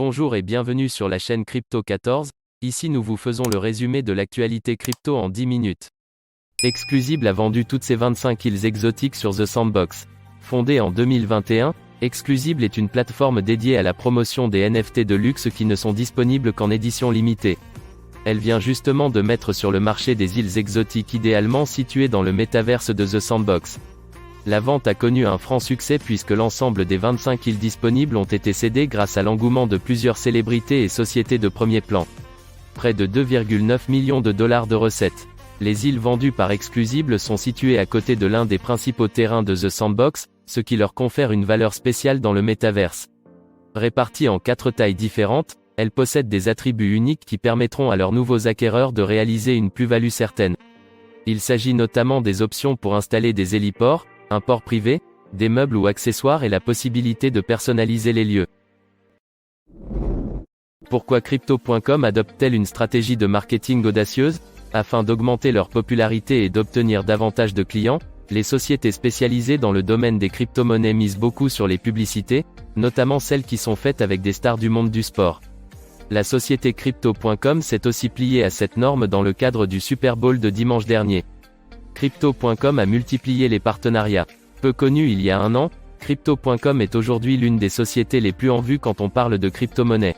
Bonjour et bienvenue sur la chaîne Crypto 14, ici nous vous faisons le résumé de l'actualité crypto en 10 minutes. Exclusible a vendu toutes ses 25 îles exotiques sur The Sandbox. Fondée en 2021, Exclusible est une plateforme dédiée à la promotion des NFT de luxe qui ne sont disponibles qu'en édition limitée. Elle vient justement de mettre sur le marché des îles exotiques idéalement situées dans le métaverse de The Sandbox. La vente a connu un franc succès puisque l'ensemble des 25 îles disponibles ont été cédées grâce à l'engouement de plusieurs célébrités et sociétés de premier plan. Près de 2,9 millions de dollars de recettes. Les îles vendues par Exclusible sont situées à côté de l'un des principaux terrains de The Sandbox, ce qui leur confère une valeur spéciale dans le métaverse. Réparties en 4 tailles différentes, elles possèdent des attributs uniques qui permettront à leurs nouveaux acquéreurs de réaliser une plus-value certaine. Il s'agit notamment des options pour installer des héliports, un port privé, des meubles ou accessoires et la possibilité de personnaliser les lieux. Pourquoi Crypto.com adopte-t-elle une stratégie de marketing audacieuse? Afin d'augmenter leur popularité et d'obtenir davantage de clients, les sociétés spécialisées dans le domaine des crypto-monnaies misent beaucoup sur les publicités, notamment celles qui sont faites avec des stars du monde du sport. La société Crypto.com s'est aussi pliée à cette norme dans le cadre du Super Bowl de dimanche dernier. Crypto.com a multiplié les partenariats. Peu connu il y a un an, Crypto.com est aujourd'hui l'une des sociétés les plus en vue quand on parle de crypto-monnaie.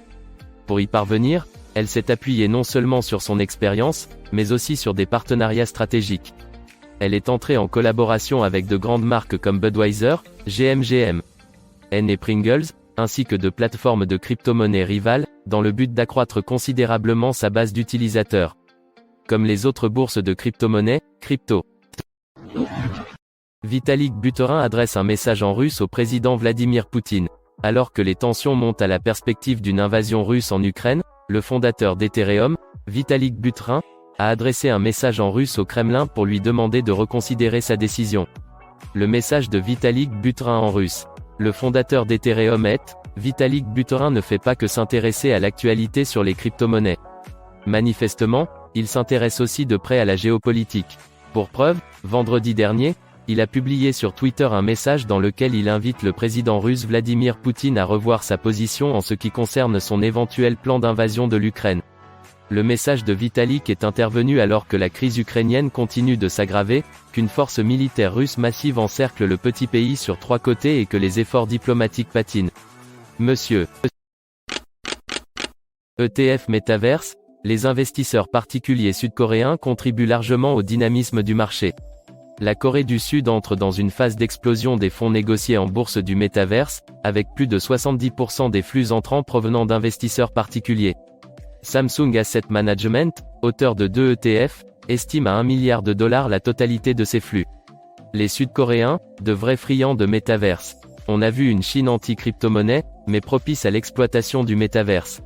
Pour y parvenir, elle s'est appuyée non seulement sur son expérience, mais aussi sur des partenariats stratégiques. Elle est entrée en collaboration avec de grandes marques comme Budweiser, GMGM, N et Pringles, ainsi que de plateformes de crypto-monnaie rivales, dans le but d'accroître considérablement sa base d'utilisateurs. Comme les autres bourses de crypto-monnaie, Crypto. Vitalik Buterin adresse un message en russe au président Vladimir Poutine. Alors que les tensions montent à la perspective d'une invasion russe en Ukraine, le fondateur d'Ethereum, Vitalik Buterin, a adressé un message en russe au Kremlin pour lui demander de reconsidérer sa décision. Le message de Vitalik Buterin en russe. Le fondateur d'Ethereum Vitalik Buterin ne fait pas que s'intéresser à l'actualité sur les crypto-monnaies. Manifestement, il s'intéresse aussi de près à la géopolitique. Pour preuve, vendredi dernier, il a publié sur Twitter un message dans lequel il invite le président russe Vladimir Poutine à revoir sa position en ce qui concerne son éventuel plan d'invasion de l'Ukraine. Le message de Vitalik est intervenu alors que la crise ukrainienne continue de s'aggraver, qu'une force militaire russe massive encercle le petit pays sur 3 côtés et que les efforts diplomatiques patinent. Monsieur ETF Metaverse, les investisseurs particuliers sud-coréens contribuent largement au dynamisme du marché. La Corée du Sud entre dans une phase d'explosion des fonds négociés en bourse du métaverse, avec plus de 70% des flux entrants provenant d'investisseurs particuliers. Samsung Asset Management, auteur de 2 ETF, estime à $1 milliard la totalité de ces flux. Les Sud-Coréens, de vrais friands de métaverse. On a vu une Chine anti-crypto-monnaie, mais propice à l'exploitation du métaverse.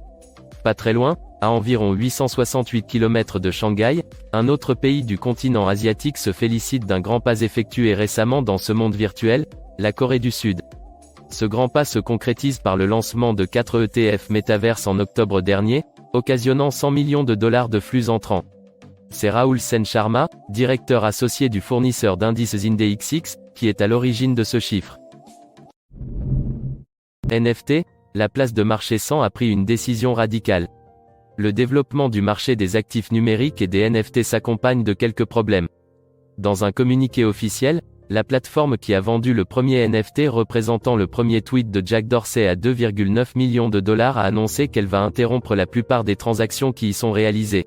Pas très loin, à environ 868 km de Shanghai, un autre pays du continent asiatique se félicite d'un grand pas effectué récemment dans ce monde virtuel, la Corée du Sud. Ce grand pas se concrétise par le lancement de 4 ETF Metaverse en octobre dernier, occasionnant $100 millions de flux entrants. C'est Rahul Sen Sharma, directeur associé du fournisseur d'indices IndexX, qui est à l'origine de ce chiffre. NFT, la place de marché 100 a pris une décision radicale. Le développement du marché des actifs numériques et des NFT s'accompagne de quelques problèmes. Dans un communiqué officiel, la plateforme qui a vendu le premier NFT représentant le premier tweet de Jack Dorsey à $2,9 millions a annoncé qu'elle va interrompre la plupart des transactions qui y sont réalisées.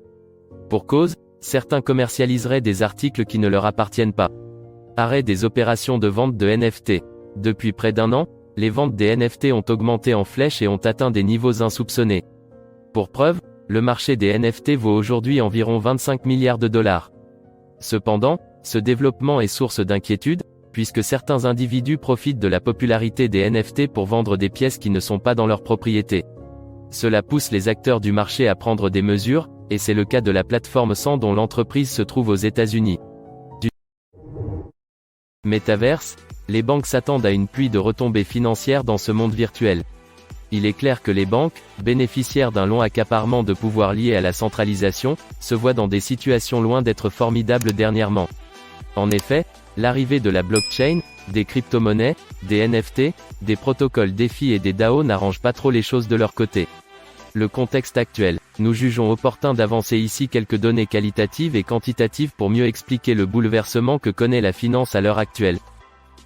Pour cause, certains commercialiseraient des articles qui ne leur appartiennent pas. Arrêt des opérations de vente de NFT. Depuis près d'un an, les ventes des NFT ont augmenté en flèche et ont atteint des niveaux insoupçonnés. Pour preuve, le marché des NFT vaut aujourd'hui environ $25 milliards. Cependant, ce développement est source d'inquiétude, puisque certains individus profitent de la popularité des NFT pour vendre des pièces qui ne sont pas dans leur propriété. Cela pousse les acteurs du marché à prendre des mesures, et c'est le cas de la plateforme 100 dont l'entreprise se trouve aux États-Unis. Du Metaverse, les banques s'attendent à une pluie de retombées financières dans ce monde virtuel. Il est clair que les banques, bénéficiaires d'un long accaparement de pouvoir lié à la centralisation, se voient dans des situations loin d'être formidables dernièrement. En effet, l'arrivée de la blockchain, Des crypto-monnaies, des NFT, des protocoles DeFi et des DAO n'arrangent pas trop les choses de leur côté. Le contexte actuel, nous jugeons opportun d'avancer ici quelques données qualitatives et quantitatives pour mieux expliquer le bouleversement que connaît la finance à l'heure actuelle.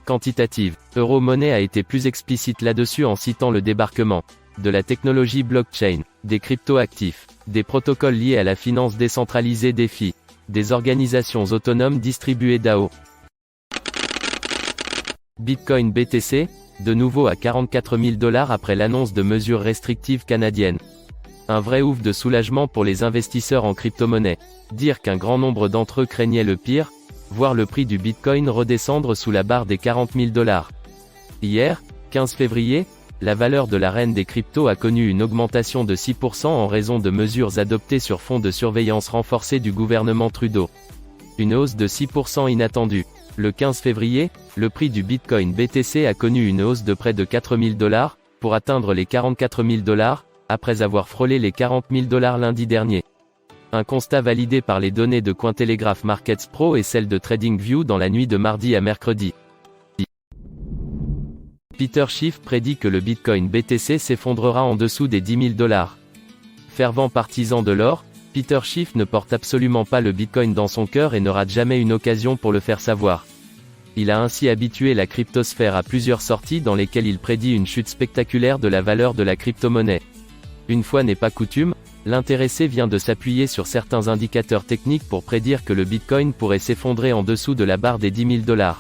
Quantitative. Euromoney a été plus explicite là-dessus en citant le débarquement de la technologie blockchain, des crypto-actifs, des protocoles liés à la finance décentralisée DeFi, des organisations autonomes distribuées DAO. Bitcoin BTC, de nouveau à 44 000 $ après l'annonce de mesures restrictives canadiennes. Un vrai ouf de soulagement pour les investisseurs en crypto-monnaie. Dire qu'un grand nombre d'entre eux craignaient le pire, voir le prix du Bitcoin redescendre sous la barre des 40 000 $. Hier, 15 février, la valeur de la reine des cryptos a connu une augmentation de 6% en raison de mesures adoptées sur fond de surveillance renforcée du gouvernement Trudeau. Une hausse de 6% inattendue. Le 15 février, le prix du Bitcoin BTC a connu une hausse de près de 4 000 $, pour atteindre les 44 000 $, après avoir frôlé les 40 000 $ lundi dernier. Un constat validé par les données de Cointelegraph Markets Pro et celles de TradingView dans la nuit de mardi à mercredi. Peter Schiff prédit que le Bitcoin BTC s'effondrera en dessous des 10 000 $. Fervent partisan de l'or, Peter Schiff ne porte absolument pas le Bitcoin dans son cœur et ne rate jamais une occasion pour le faire savoir. Il a ainsi habitué la cryptosphère à plusieurs sorties dans lesquelles il prédit une chute spectaculaire de la valeur de la crypto-monnaie. Une fois n'est pas coutume, l'intéressé vient de s'appuyer sur certains indicateurs techniques pour prédire que le Bitcoin pourrait s'effondrer en dessous de la barre des 10 000 $.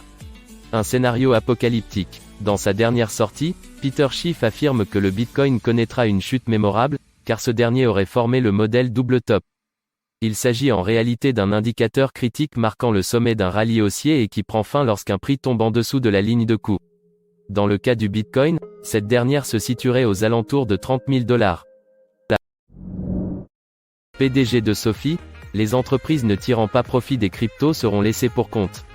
Un scénario apocalyptique. Dans sa dernière sortie, Peter Schiff affirme que le Bitcoin connaîtra une chute mémorable, car ce dernier aurait formé le modèle double top. Il s'agit en réalité d'un indicateur critique marquant le sommet d'un rallye haussier et qui prend fin lorsqu'un prix tombe en dessous de la ligne de coup. Dans le cas du Bitcoin, cette dernière se situerait aux alentours de 30 000 $. PDG de Sophie, les entreprises ne tirant pas profit des cryptos seront laissées pour compte.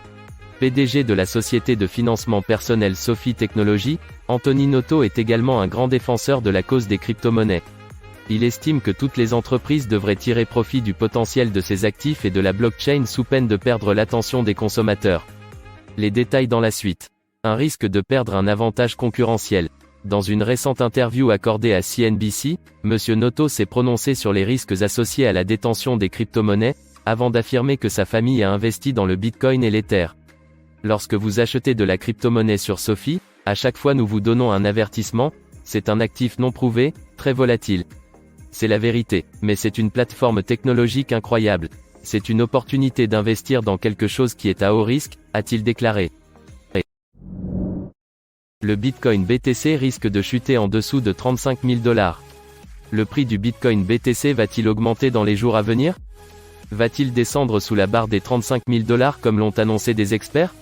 PDG de la société de financement personnel Sophie Technologies, Anthony Noto est également un grand défenseur de la cause des crypto-monnaies. Il estime que toutes les entreprises devraient tirer profit du potentiel de ces actifs et de la blockchain sous peine de perdre l'attention des consommateurs. Les détails dans la suite. Un risque de perdre un avantage concurrentiel. Dans une récente interview accordée à CNBC, M. Noto s'est prononcé sur les risques associés à la détention des crypto-monnaies, avant d'affirmer que sa famille a investi dans le Bitcoin et l'Ether. Lorsque vous achetez de la crypto-monnaie sur Sophie, à chaque fois nous vous donnons un avertissement, c'est un actif non prouvé, très volatile. C'est la vérité, mais c'est une plateforme technologique incroyable. C'est une opportunité d'investir dans quelque chose qui est à haut risque, a-t-il déclaré. Le Bitcoin BTC risque de chuter en dessous de 35 000 $. Le prix du Bitcoin BTC va-t-il augmenter dans les jours à venir? Va-t-il descendre sous la barre des 35 000 $ comme l'ont annoncé des experts?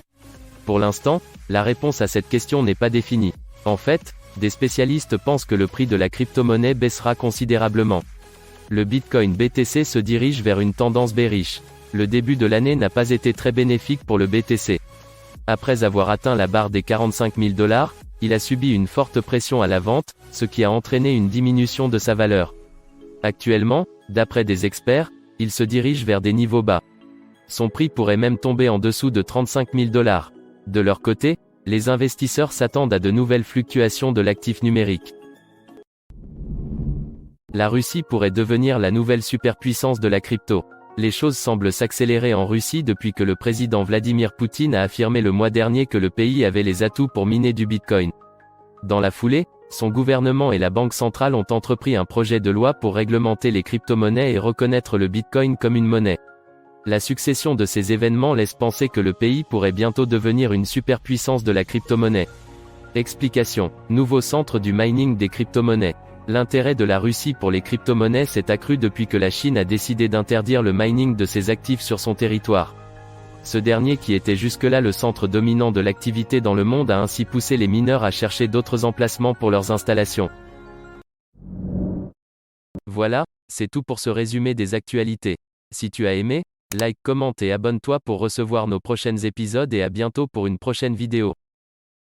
Pour l'instant, la réponse à cette question n'est pas définie. En fait, des spécialistes pensent que le prix de la crypto-monnaie baissera considérablement. Le Bitcoin BTC se dirige vers une tendance bearish. Le début de l'année n'a pas été très bénéfique pour le BTC. Après avoir atteint la barre des 45 000 $, il a subi une forte pression à la vente, ce qui a entraîné une diminution de sa valeur. Actuellement, d'après des experts, il se dirige vers des niveaux bas. Son prix pourrait même tomber en dessous de 35 000 $. De leur côté, les investisseurs s'attendent à de nouvelles fluctuations de l'actif numérique. La Russie pourrait devenir la nouvelle superpuissance de la crypto. Les choses semblent s'accélérer en Russie depuis que le président Vladimir Poutine a affirmé le mois dernier que le pays avait les atouts pour miner du Bitcoin. Dans la foulée, son gouvernement et la Banque centrale ont entrepris un projet de loi pour réglementer les crypto-monnaies et reconnaître le Bitcoin comme une monnaie. La succession de ces événements laisse penser que le pays pourrait bientôt devenir une superpuissance de la crypto-monnaie. Explication. Nouveau centre du mining des crypto-monnaies. L'intérêt de la Russie pour les crypto-monnaies s'est accru depuis que la Chine a décidé d'interdire le mining de ses actifs sur son territoire. Ce dernier qui était jusque-là le centre dominant de l'activité dans le monde a ainsi poussé les mineurs à chercher d'autres emplacements pour leurs installations. Voilà, c'est tout pour ce résumé des actualités. Si tu as aimé, like, commente et abonne-toi pour recevoir nos prochains épisodes et à bientôt pour une prochaine vidéo.